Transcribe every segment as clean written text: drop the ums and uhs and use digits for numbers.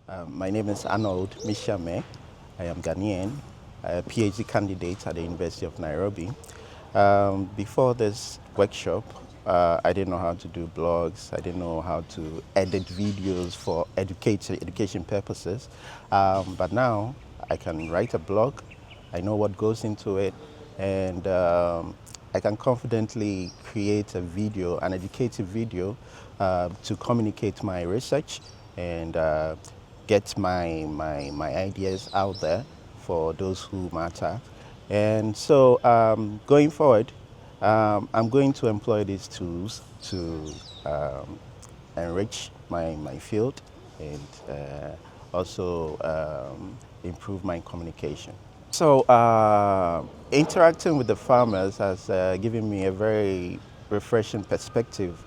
My name is Arnold Missiame. I am Ghanaian, a PhD candidate at the University of Nairobi. Before this workshop, I didn't know how to do blogs. I didn't know how to edit videos for education purposes. But now I can write a blog. I know what goes into it, and I can confidently create a video, an educative video, to communicate my research and get my ideas out there for those who matter. And so going forward, I'm going to employ these tools to enrich my field and also improve my communication. So interacting with the farmers has given me a very refreshing perspective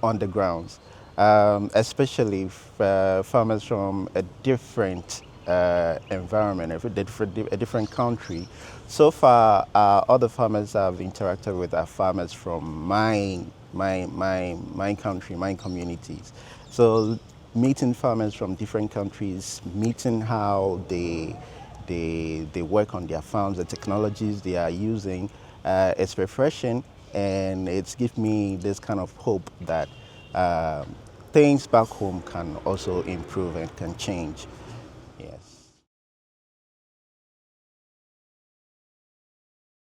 on the grounds, especially farmers from a different environment, a different country. So far, other farmers I've interacted with are farmers from my country, my communities. So meeting farmers from different countries, meeting how they work on their farms, the technologies they are using, it's refreshing, and it's gives me this kind of hope that things back home can also improve and can change.